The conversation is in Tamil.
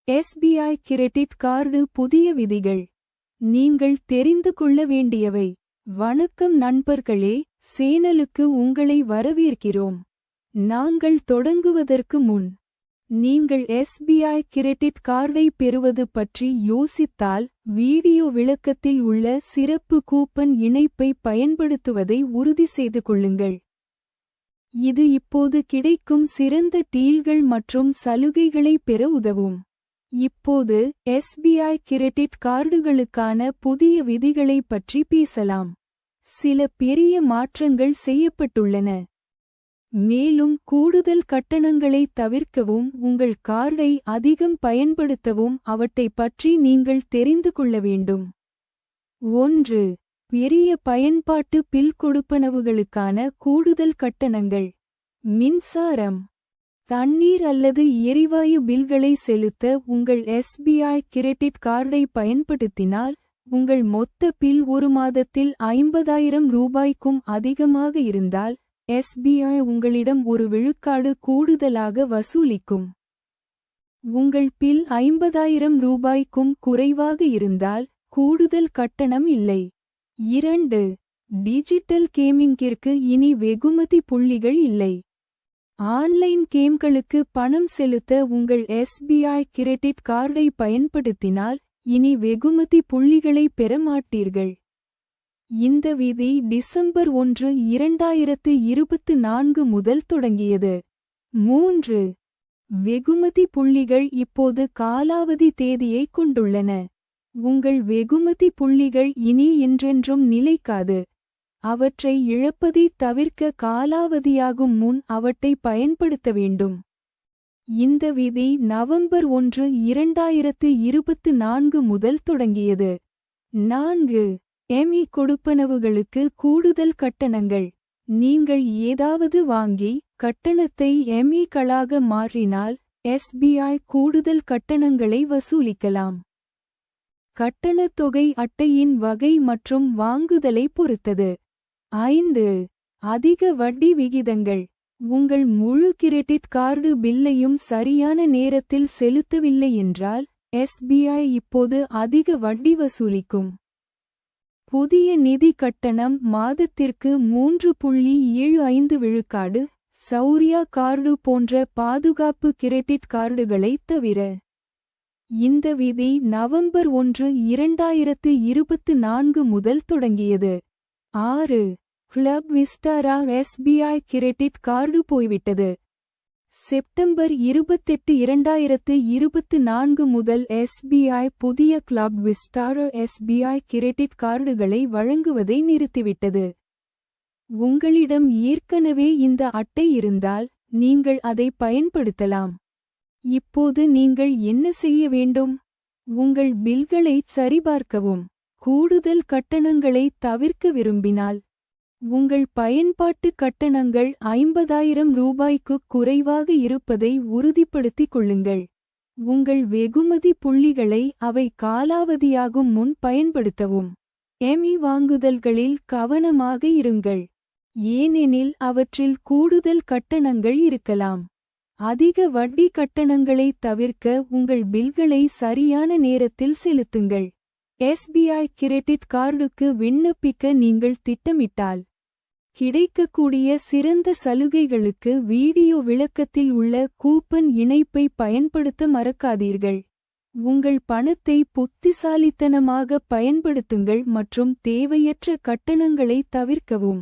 எஸ்பிஐ கிரெடிட் கார்டு புதிய விதிகள். நீங்கள் தெரிந்து கொள்ள வேண்டியவை. வணக்கம் நண்பர்களே, சேனலுக்கு உங்களை வரவேற்கிறோம். நாங்கள் தொடங்குவதற்கு முன், நீங்கள் எஸ்பிஐ கிரெடிட் கார்டை பெறுவது பற்றி யோசித்தால், வீடியோ விளக்கத்தில் உள்ள சிறப்பு கூப்பன் இணைப்பை பயன்படுத்துவதை உறுதி செய்து கொள்ளுங்கள். இது இப்போது கிடைக்கும் சிறந்த டீல்கள் மற்றும் சலுகைகளை பெற உதவும். இப்போது எஸ்பிஐ கிரெடிட் கார்டுகளுக்கான புதிய விதிகளைப் பற்றி பேசலாம். சில பெரிய மாற்றங்கள் செய்யப்பட்டுள்ளன. மேலும் கூடுதல் கட்டணங்களை தவிர்க்கவும் உங்கள் கார்டை அதிகம் பயன்படுத்தவும் அவற்றைப் பற்றி நீங்கள் தெரிந்து கொள்ள வேண்டும். 1. பெரிய பயன்பாட்டு பில் கொடுப்பனவுகளுக்கான கூடுதல் கட்டணங்கள். மின்சாரம், தண்ணீர் அல்லது எரிவாயு பில்களை செலுத்த உங்கள் எஸ்பிஐ கிரெடிட் கார்டை பயன்படுத்தினால், உங்கள் மொத்த பில் ஒரு மாதத்தில் 50,000 ரூபாய்க்கும் அதிகமாக இருந்தால், எஸ்பிஐ உங்களிடம் ஒரு விழுக்காடு கூடுதலாக வசூலிக்கும். உங்கள் பில் 50,000 ரூபாய்க்கும் குறைவாக இருந்தால், கூடுதல் கட்டணம் இல்லை. 2. டிஜிட்டல் கேமிங்கிற்கு இனி வெகுமதி புள்ளிகள் இல்லை. ஆன்லைன் கேம்களுக்கு பணம் செலுத்த உங்கள் எஸ்பிஐ கிரெடிட் கார்டை பயன்படுத்தினால், இனி வெகுமதி புள்ளிகளை பெற மாட்டீர்கள். இந்த விதி டிசம்பர் 1, 2024 முதல் தொடங்கியது. 3. வெகுமதி புள்ளிகள் இப்போது காலாவதி தேதியை கொண்டுள்ளன. உங்கள் வெகுமதி புள்ளிகள் இனி என்றென்றும் நிலைக்காது. அவற்றை இழப்பதைத் தவிர்க்க காலாவதியாகும் முன் அவற்றை பயன்படுத்த வேண்டும். இந்த விதி நவம்பர் 1, 2024 முதல் தொடங்கியது. 4. எம்இ கொடுப்பனவுகளுக்கு கூடுதல் கட்டணங்கள். நீங்கள் ஏதாவது வாங்கி, கட்டணத்தை எம்இ-க்களாக மாற்றினால், எஸ்பிஐ கூடுதல் கட்டணங்களை வசூலிக்கலாம். கட்டணத் தொகை அட்டையின் வகை மற்றும் வாங்குதலை பொறுத்தது. 5. அதிக வட்டி விகிதங்கள். உங்கள் முழு கிரெடிட் கார்டு பில்லையும் சரியான நேரத்தில் செலுத்தவில்லை என்றால், எஸ்பிஐ இப்போது அதிக வட்டி வசூலிக்கும். புதிய நிதி கட்டணம் மாதத்திற்கு 3.75 விழுக்காடு, சௌரியா கார்டு போன்ற பாதுகாப்பு கிரெடிட் கார்டுகளைத் தவிர. இந்த விதி நவம்பர் 1, 2024 முதல் தொடங்கியது. 6. Club Vistara SBI credit card போய்விட்டது. செப்டம்பர் 28, 2024 முதல் எஸ்பிஐ புதிய கிளப் விஸ்டாரா எஸ்பிஐ கிரெடிட் கார்டுகளை வழங்குவதை நிறுத்திவிட்டது. உங்களிடம் ஏற்கனவே இந்த அட்டை இருந்தால், நீங்கள் அதை பயன்படுத்தலாம். இப்போது நீங்கள் என்ன செய்ய வேண்டும்? உங்கள் பில்களைச் சரிபார்க்கவும். கூடுதல் கட்டணங்களை தவிர்க்க விரும்பினால், உங்கள் பயன்பாட்டு கட்டணங்கள் 50,000 ரூபாய்க்குக் குறைவாக இருப்பதை உறுதிப்படுத்திக் கொள்ளுங்கள். உங்கள் வெகுமதி புள்ளிகளை அவை காலாவதியாகும் முன் பயன்படுத்தவும். எம்இ வாங்குதல்களில் கவனமாக இருங்கள், ஏனெனில் அவற்றில் கூடுதல் கட்டணங்கள் இருக்கலாம். அதிக வட்டி கட்டணங்களைத் தவிர்க்க உங்கள் பில்களை சரியான நேரத்தில் செலுத்துங்கள். எஸ்பிஐ கிரெடிட் கார்டுக்கு விண்ணப்பிக்க நீங்கள் திட்டமிட்டால், கிடைக்கக்கூடிய சிறந்த சலுகைகளுக்கு வீடியோ விளக்கத்தில் உள்ள கூப்பன் இணைப்பை பயன்படுத்த மறக்காதீர்கள். உங்கள் பணத்தை புத்திசாலித்தனமாக பயன்படுத்துங்கள் மற்றும் தேவையற்ற கட்டணங்களை தவிர்க்கவும்.